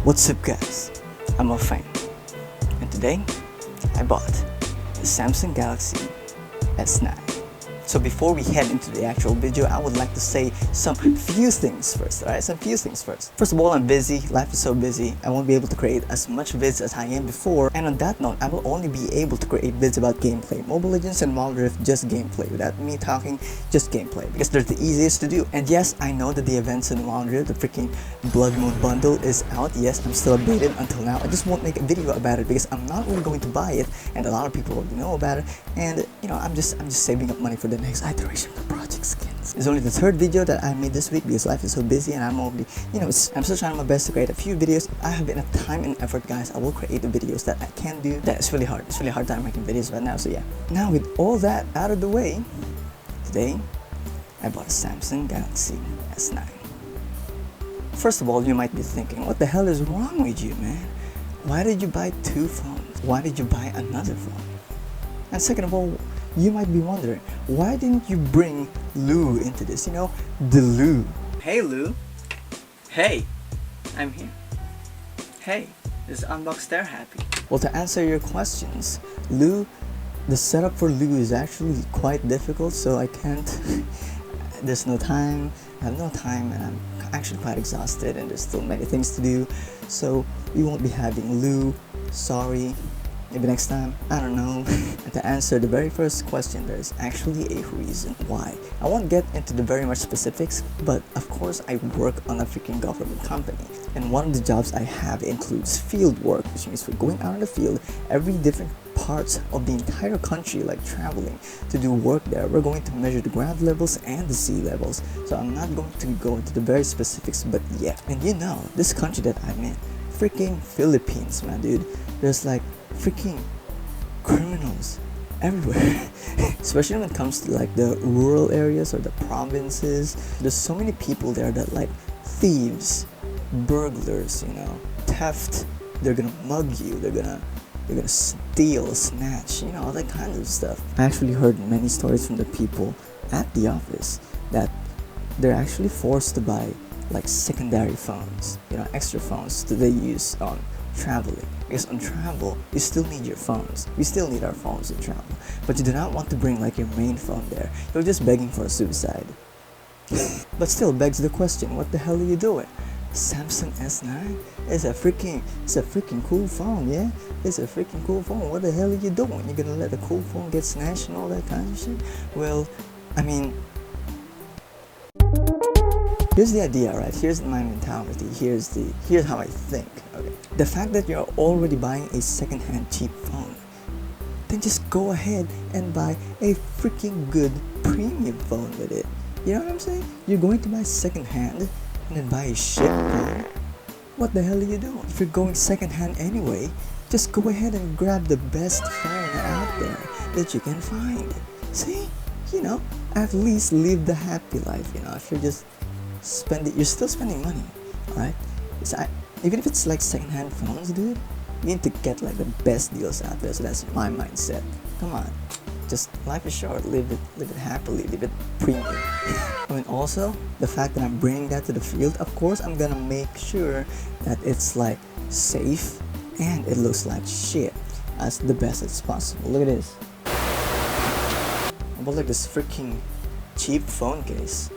What's up guys, I'm a fan, and today I bought the Samsung Galaxy S9. So before we head into the actual video, I would like to say some few things first, alright? First of all, I'm busy, life is so busy, I won't be able to create as much vids as I am before, and on that note, I will only be able to create vids about gameplay, Mobile Legends and Wild Rift, just gameplay, without me talking, just gameplay, because they're the easiest to do. And yes, I know that the events in Wild Rift, the freaking Blood Moon bundle is out, yes, I'm still updated until now, I just won't make a video about it because I'm not really going to buy it, and a lot of people already know about it, and you know, I'm just saving up money for the next iteration of the project skins. It's only the third video that I made this week because life is so busy and I'm already, you know, I'm still trying my best to create a few videos. I have enough time and effort, guys. I will create the videos that I can do. That's really hard. It's really hard time making videos right now, so yeah. Now with all that out of the way, today I bought a Samsung Galaxy S9. First of all, you might be thinking, what the hell is wrong with you, man? Why did you buy two phones? Why did you buy another phone? And second of all, you might be wondering, why didn't you bring Lou into this? You know, the Lou. Hey Lou. Hey, I'm here. Hey, this is Unbox TearHappy. Well, to answer your questions, Lou, the setup for Lou is actually quite difficult, so I can't, there's no time, I have no time, and I'm actually quite exhausted and there's still many things to do, so we won't be having Lou, sorry. Maybe next time, I don't know. And to answer the very first question, there's actually a reason why. I won't get into the very much specifics, but of course I work on a freaking government company. And one of the jobs I have includes field work, which means we're going out in the field, every different parts of the entire country, like traveling to do work there. We're going to measure the ground levels and the sea levels. So I'm not going to go into the very specifics, but yeah. And you know, this country that I'm in, freaking Philippines, man, dude. There's like freaking criminals everywhere. Especially when it comes to like the rural areas or the provinces. There's so many people there that like thieves, burglars, you know, theft. They're gonna mug you, they're gonna steal, snatch, you know, all that kind of stuff. I actually heard many stories from the people at the office that they're actually forced to buy like secondary phones, you know, extra phones that they use on traveling. Because on travel, you still need your phones. We still need our phones in travel. But you do not want to bring like your main phone there. You're just begging for a suicide. But still begs the question, what the hell are you doing? Samsung S9? It's a freaking cool phone, yeah? It's a freaking cool phone. What the hell are you doing? You're gonna let a cool phone get snatched and all that kind of shit? Well, I mean, here's the idea, right? Here's my mentality. Here's how I think. Okay. The fact that you're already buying a second-hand cheap phone, then just go ahead and buy a freaking good premium phone with it. You know what I'm saying? You're going to buy second-hand and then buy a shit phone. What the hell are you doing? If you're going second-hand anyway, just go ahead and grab the best phone out there that you can find. See? You know, at least live the happy life. You know, if you're just you're still spending money, alright? Even if it's like second-hand phones, dude, you need to get like the best deals out there. So that's my mindset. Come on, just life is short. Live it happily. Live it premium. I mean, also the fact that I'm bringing that to the field, of course, I'm gonna make sure that it's like safe and it looks like shit as the best as possible. Look at this. About like this freaking cheap phone case.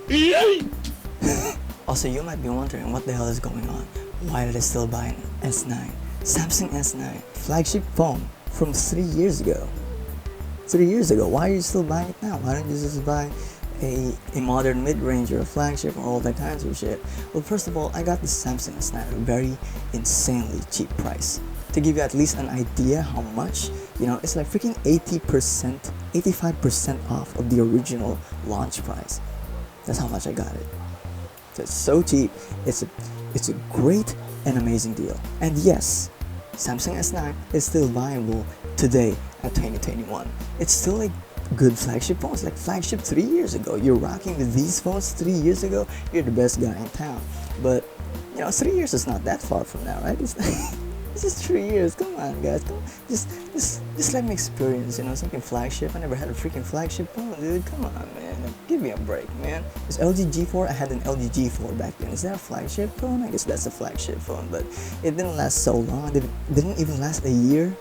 Also, you might be wondering what the hell is going on. Why did I still buy an S9? Samsung S9, flagship phone from 3 years ago. 3 years ago, why are you still buying it now? Why don't you just buy a modern mid-range or a flagship or all that kinds of shit? Well, first of all, I got the Samsung S9 at a very insanely cheap price. To give you at least an idea how much, you know, it's like freaking 80%, 85% off of the original launch price. That's how much I got it. So it's so cheap. It's a great and amazing deal. And yes, Samsung S9 is still viable today at 2021. It's still like good flagship phones, like flagship 3 years ago. You're rocking with these phones 3 years ago, you're the best guy in town. But you know, 3 years is not that far from now, right? This is 3 years. Come on, guys. Come on. Just let me experience, you know, something flagship. I never had a freaking flagship phone, dude. Come on, man. Like, give me a break, man. This LG G4, I had an LG G4 back then. Is that a flagship phone? I guess that's a flagship phone, but it didn't last so long. It didn't even last a year.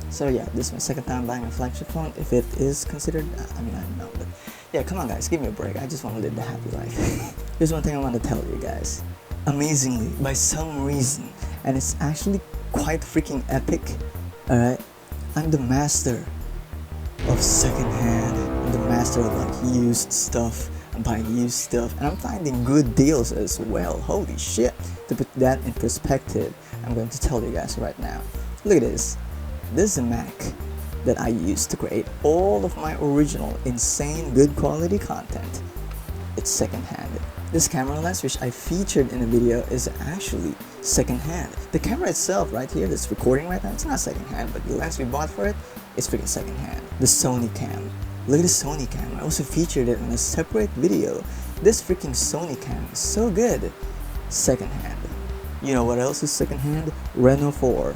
So yeah, this is my second time buying a flagship phone, if it is considered. I mean, I don't know, but yeah, come on guys, give me a break. I just want to live the happy life. Here's one thing I want to tell you guys. Amazingly, by some reason, and it's actually quite freaking epic, alright, I'm the master of secondhand. I'm the master of like used stuff. I'm buying used stuff, and I'm finding good deals as well. Holy shit. To put that in perspective, I'm going to tell you guys right now. Look at this. This is a Mac that I used to create all of my original insane good quality content. It's secondhand. This camera lens, which I featured in a video, is actually secondhand. The camera itself right here that's recording right now, it's not secondhand, but the lens we bought for it is freaking secondhand. The Sony cam. Look at the Sony cam. I also featured it in a separate video. This freaking Sony cam is so good. Secondhand. You know what else is secondhand? Reno 4.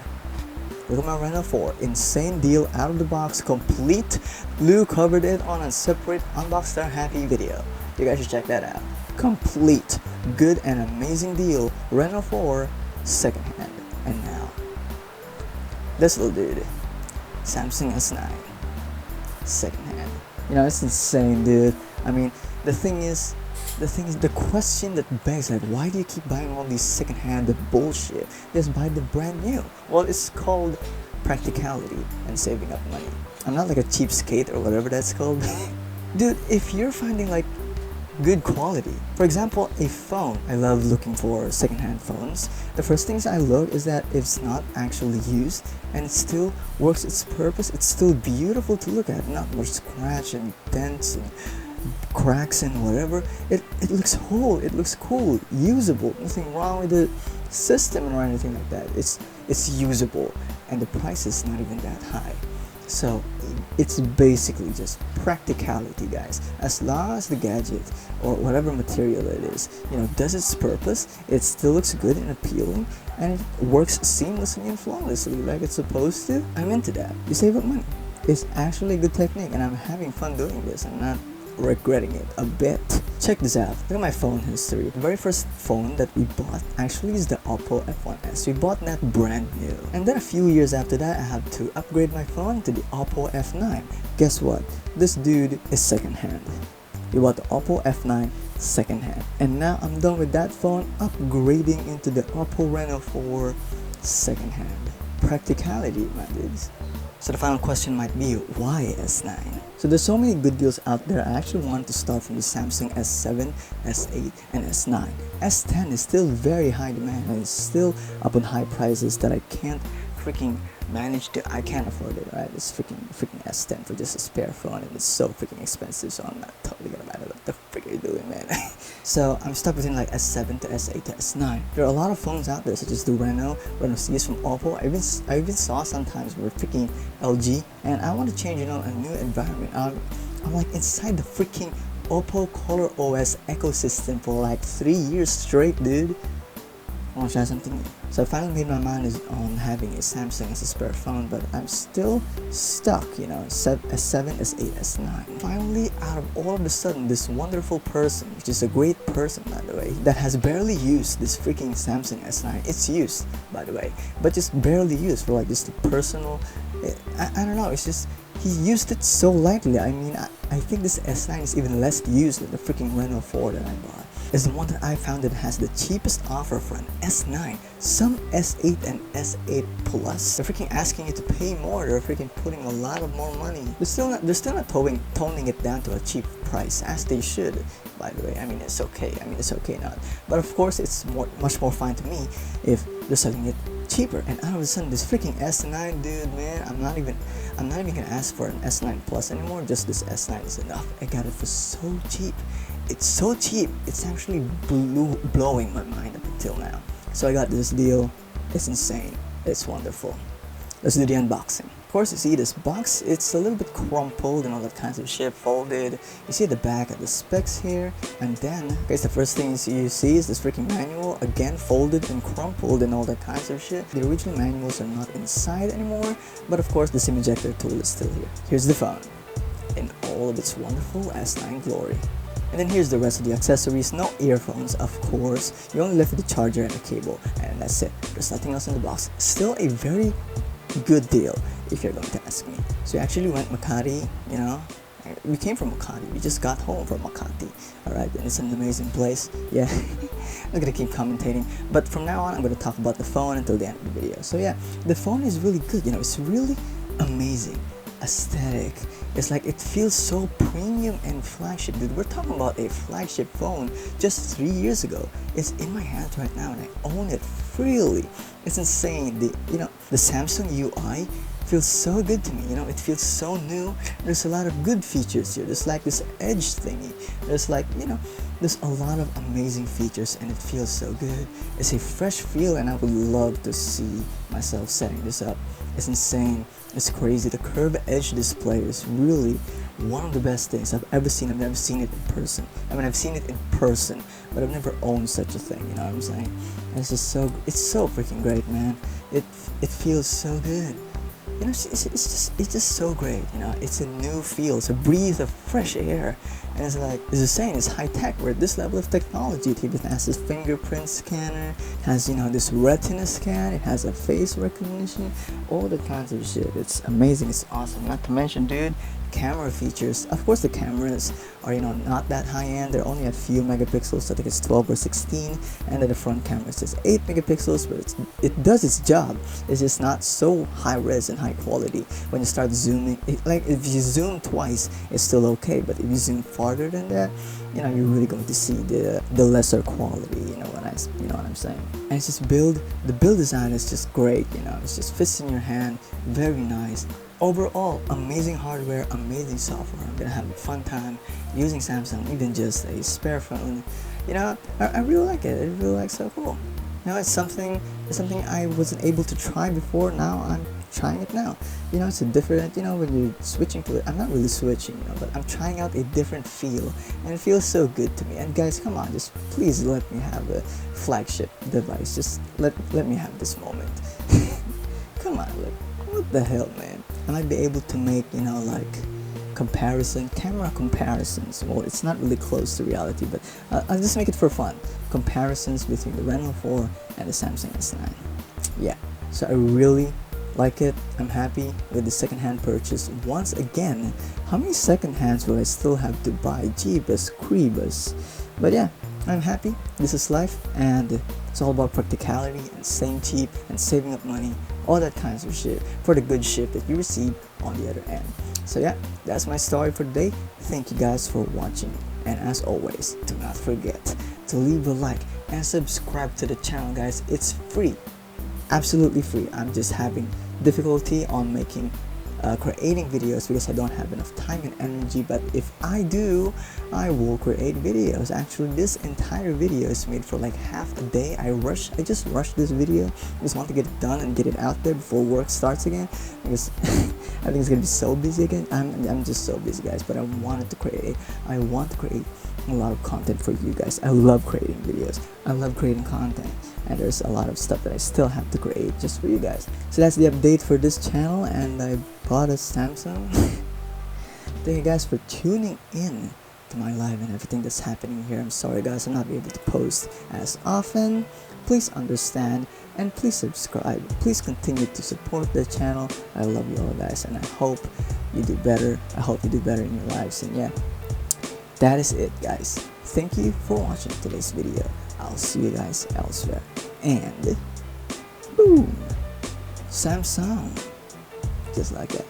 Look at my Reno 4. Insane deal, out of the box, complete. Lou covered it on a separate Unbox TearHappy video. You guys should check that out. Complete, good and amazing deal. Reno 4, secondhand. And now, this little dude, Samsung S9, secondhand. You know, it's insane, dude. I mean, the thing is, the question that begs, like, why do you keep buying all these second-hand bullshit? Just buy the brand new. Well, it's called practicality and saving up money. I'm not like a cheapskate or whatever that's called. Dude, if you're finding like good quality, for example, a phone, I love looking for second-hand phones. The first things I look is that it's not actually used and it still works its purpose. It's still beautiful to look at, not much scratch and dents and cracks and whatever. It looks whole, it looks cool, usable, nothing wrong with the system or anything like that. It's usable, and the price is not even that high. So it's basically just practicality, guys. As long as the gadget or whatever material it is, you know, does its purpose, it still looks good and appealing, and it works seamlessly and flawlessly like it's supposed to, I'm into that. You save up money. It's actually a good technique, and I'm having fun doing this. I'm not regretting it a bit. Check this out. Look at my phone history. The very first phone that we bought actually is the Oppo F1s. We bought that brand new. And then a few years after that, I had to upgrade my phone to the Oppo F9. Guess what? This dude is secondhand. We bought the Oppo F9 secondhand. And now I'm done with that phone, upgrading into the Oppo Reno 4 secondhand. Practicality, my dudes. So the final question might be, why S9? So there's so many good deals out there. I actually wanted to start from the Samsung S7, S8, and S9. S10 is still very high demand, and it's still up on high prices that I can't freaking I can't afford it, right? It's freaking S10 for just a spare phone, and it's so freaking expensive, so I'm not totally gonna buy it. What the frick are you doing, man? So I'm stuck between like S7 to S8 to S9. There are a lot of phones out there, such as the Reno CS from Oppo. I even saw sometimes were freaking LG, and I want to change, you know, a new environment. I'm like inside the freaking Oppo ColorOS ecosystem for like 3 years straight, dude. I want to try something new. So I finally made my mind on having a Samsung as a spare phone, but I'm still stuck, you know, S7, S8, S9. Finally, out of all of a sudden, this wonderful person, which is a great person, by the way, that has barely used this freaking Samsung S9. It's used, by the way, but just barely used for like just a personal, I don't know, it's just, he used it so lightly. I mean, I think this S9 is even less used than the freaking Reno 4 that I bought. Is the one that I found that has the cheapest offer for an S9. Some S8 and S8 Plus, they're freaking asking you to pay more. They're freaking putting a lot of more money. They're still not toning it down to a cheap price, as they should, by the way. I mean, it's okay. It's okay not. But of course, it's much more fine to me if they're selling it cheaper. And out of a sudden, this freaking S9, dude, man, I'm not even gonna ask for an S9 Plus anymore. Just this S9 is enough. I got it for so cheap. It's so cheap, it's actually blowing my mind up until now. So I got this deal. It's insane. It's wonderful. Let's do the unboxing. Of course, you see this box, it's a little bit crumpled and all that kinds of shit, folded. You see the back of the specs here, and then, guys, the first thing you see is this freaking manual, again folded and crumpled and all that kinds of shit. The original manuals are not inside anymore, but of course the SIM ejector tool is still here. Here's the phone in all all of its wonderful S9 glory. And then here's the rest of the accessories. No earphones, of course. You only left with the charger and the cable, and that's it. There's nothing else in the box. Still a very good deal, if you're going to ask me. So we actually went Makati, you know. We came from Makati. We just got home from Makati. Alright, and it's an amazing place. Yeah, I'm gonna keep commentating. But from now on, I'm gonna talk about the phone until the end of the video. So yeah, the phone is really good. You know, it's really amazing. Aesthetic. It's like it feels so premium and flagship, dude. We're talking about a flagship phone just 3 years ago. It's in my hands right now and I own it freely. It's insane. The Samsung UI feels so good to me. You know, it feels so new. There's a lot of good features here. There's like this edge thingy. There's like, you know, there's a lot of amazing features and it feels so good. It's a fresh feel and I would love to see myself setting this up. It's insane. It's crazy. The curved edge display is really one of the best things I've ever seen. I've never seen it in person. I mean, I've seen it in person, but I've never owned such a thing. You know what I'm saying? And it's just it's so freaking great, man. It feels so good. You know, it's just so great. You know, it's a new feel. It's a breath of fresh air, and it's like it's saying it's high tech. We're at this level of technology. It even has this fingerprint scanner. It has, you know, this retina scan. It has a face recognition. All the kinds of shit. It's amazing. It's awesome. Not to mention, dude, camera features. Of course, the cameras are, you know, not that high end. They're only a few megapixels. I think it's 12 or 16, and then the front camera is 8 megapixels, but it does its job. It's just not so high res and high quality. When you start zooming, like if you zoom twice, it's still okay, but if you zoom farther than that, you know, you're really going to see the lesser quality. You know what I'm saying? And it's just the build design is just great. You know, it just fits in your hand, very nice. Overall, amazing hardware, amazing software. I'm gonna have a fun time using Samsung, even just a spare phone. You know, I really like it. It really like so cool. You know, it's something I wasn't able to try before. Now I'm trying it now. You know, it's a different, you know, when you're switching to it. I'm not really switching, you know, but I'm trying out a different feel, and it feels so good to me. And guys, come on, just please let me have a flagship device. Just let me have this moment. Come on, look. What the hell, man? I might be able to make, you know, like camera comparisons. Well, it's not really close to reality, but I'll just make it for fun. Comparisons between the Reno 4 and the Samsung S9. Yeah, so I really like it. I'm happy with the second-hand purchase. Once again, how many second-hands will I still have to buy? Jeebus Creebus. But yeah, I'm happy. This is life, and it's all about practicality and staying cheap and saving up money, all that kinds of shit for the good shit that you receive on the other end. So yeah, that's my story for today. Thank you guys for watching, and as always, do not forget to leave a like and subscribe to the channel, guys. It's free, absolutely free. I'm just having difficulty on creating videos because I don't have enough time and energy, but if I do, I will create videos. Actually, this entire video is made for like half a day. I just rushed this video. I just want to get it done and get it out there before work starts again, because I think it's gonna be so busy again. I'm just so busy, guys, but I want to create a lot of content for you guys. I love creating videos. I love creating content, and there's a lot of stuff that I still have to create just for you guys. So that's the update for this channel, and I bought a Samsung. Thank you guys for tuning in to my live and everything that's happening here. I'm sorry, guys, I'm not able to post as often. Please understand, and please subscribe. Please continue to support the channel. I love you all, guys, and I hope you do better. I hope you do better in your lives. And yeah, that is it, guys. Thank you for watching today's video. I'll see you guys elsewhere. And boom, Samsung, just like that.